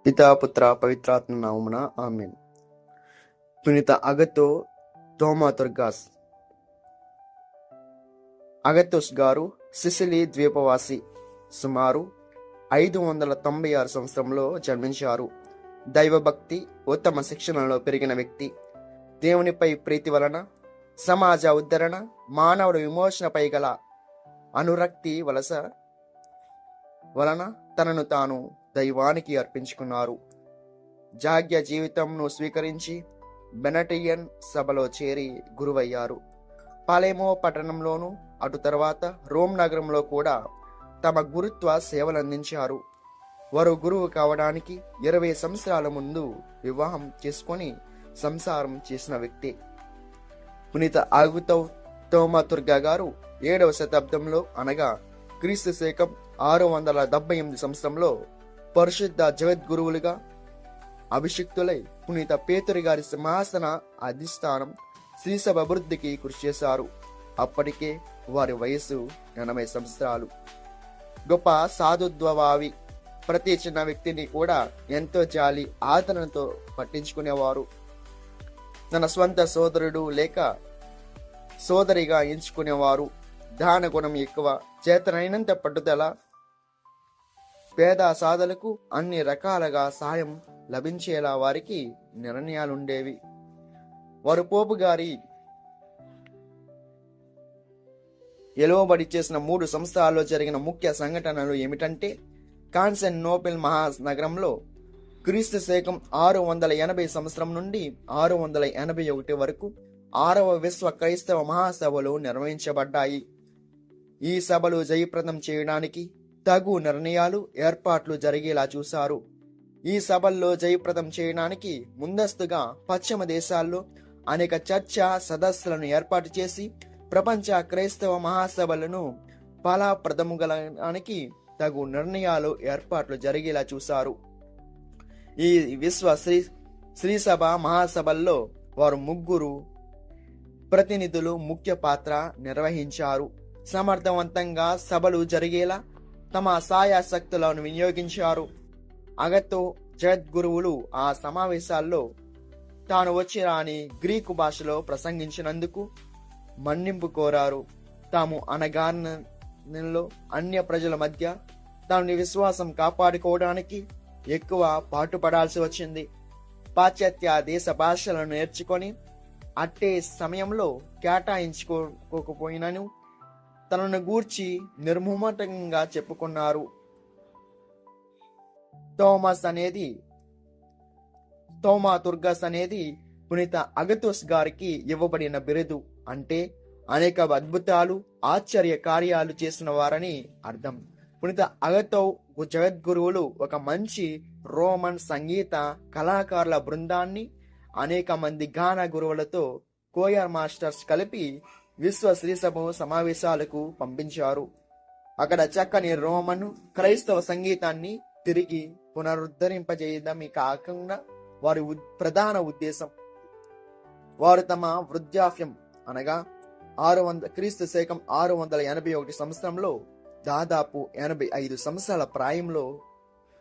పితా పుత్ర పవిత్రాత్మ నామమున ఆమేన్. పునీత అగతో తోమాతుర్గాస్. అగతోస్ గారు సిసిలీ ద్వీపవాసి. సుమారు 596 సంవత్సరంలో జన్మించారు. దైవభక్తి, ఉత్తమ శిక్షణలో పెరిగిన వ్యక్తి. దేవునిపై ప్రీతి వలన, సమాజ ఉద్ధరణ, మానవుడి విమోచనపై గల అనురక్తి వలన తనను తాను దైవానికి అర్పించుకున్నారు. జాగ్య జీవితంను స్వీకరించి బెనటియన్ సభలో చేరి గురువయ్యారు. పాలేమో పట్టణంలోను, అటు తర్వాత రోమ్ నగరంలో కూడా తమ గురుత్వ సేవలందించారు. వారు గురువు కావడానికి 20 సంవత్సరాల ముందు వివాహం చేసుకొని సంసారం చేసిన వ్యక్తి. పునీత అగతో తోమాతుర్గా గారు 7వ శతాబ్దంలో అనగా క్రీస్తు శకం 678 సంవత్సరంలో పరిశుద్ధ జగద్గురువులుగా అభిషిక్తులై పునీత పేతురు గారి సింహాసన అధిష్టానం శ్రీసభ అభివృద్ధికి కృషి చేశారు. అప్పటికే వారి వయస్సు 80 సంవత్సరాలు. గొప్ప సాధుత్వభావి, ప్రతి చిన్న వ్యక్తిని కూడా ఎంతో జాలి ఆదరణతో పట్టించుకునేవారు. తన స్వంత సోదరుడు లేక సోదరిగా ఎంచుకునేవారు. దాన గుణం ఎక్కువ, చేతనైనంత పట్టుదల, పేద సాధలకు అన్ని రకాలుగా సాయం లభించేలా వారికి నిర్ణయాలుండేవి. వారు పోపు గారి ఎలువబడి చేసిన 3 సంవత్సరాల్లో జరిగిన ముఖ్య సంఘటనలు ఏమిటంటే, కాన్స్టాంటినోపిల్ మహానగరంలో క్రీస్తు శకం 680 సంవత్సరం నుండి 681 వరకు 6వ విశ్వ క్రైస్తవ మహాసభలు నిర్వహించబడ్డాయి. ఈ సభలు జయప్రదం చేయడానికి తగు నిర్ణయాలు, ఏర్పాట్లు జరిగేలా చూశారు. ఈ సభల్లో జయప్రదం చేయడానికి ముందస్తుగా పశ్చిమ దేశాల్లో అనేక చర్చా సదస్సులను ఏర్పాటు చేసి ప్రపంచ క్రైస్తవ మహాసభలను ఫలప్రదముగలడానికి తగు నిర్ణయాలు, ఏర్పాట్లు జరిగేలా చూశారు. ఈ విశ్వ శ్రీసభ మహాసభల్లో వారు 3 ప్రతినిధులు ముఖ్య పాత్ర నిర్వహించారు. సమర్థవంతంగా సభలు జరిగేలా తమ సాయశక్తులను వినియోగించారు. అగతో జగద్గురువులు ఆ సమావేశాల్లో తాను వచ్చి రాని గ్రీకు భాషలో ప్రసంగించినందుకు మన్నింపు కోరారు. తాము అనగారినలో అన్య ప్రజల మధ్య తాను విశ్వాసం కాపాడుకోవడానికి ఎక్కువ పాటుపడాల్సి వచ్చింది. పాశ్చాత్య దేశ భాషలను నేర్చుకొని అట్టే సమయంలో కేటాయించుకోకపోయినను తనను గూర్చి నిర్మూమటంగా చెప్పుకున్నారు. తోమాతుర్గాస్ అనేది పునీత అగతోస్ గారికి ఇవ్వబడిన బిరుదు. అంటే అనేక అద్భుతాలు, ఆశ్చర్య కార్యాలు చేసిన వారని అర్థం. పునీత అగతో జగద్గురువులు ఒక మంచి రోమన్ సంగీత కళాకారుల బృందాన్ని అనేక మంది గాన గురువులతో కోయర్ మాస్టర్స్ కలిపి విశ్వ శ్రీసభ సమావేశాలకు పంపించారు. అక్కడ చక్కని రోమన్ క్రైస్తవ సంగీతాన్ని తిరిగి పునరుద్ధరింపజేయడమే కాకుండా వారి ప్రధాన ఉద్దేశం. వారు తమ వృద్ధాప్యం అనగా క్రీస్తు శకం 681 సంవత్సరంలో దాదాపు 85 సంవత్సరాల ప్రాయంలో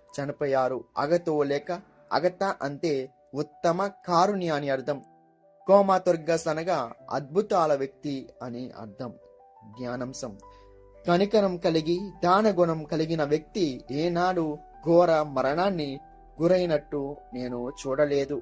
చనిపోయారు. అగతో లేక అగత అంటే ఉత్తమ కారుణ్య అని అర్థం. తోమాతుర్గాస్ అనగా అద్భుతాల వ్యక్తి అని అర్థం. జ్ఞానాంశం: కనికరం కలిగి దానగుణం కలిగిన వ్యక్తి ఏనాడు ఘోర మరణాన్ని గురైనట్టు నేను చూడలేదు.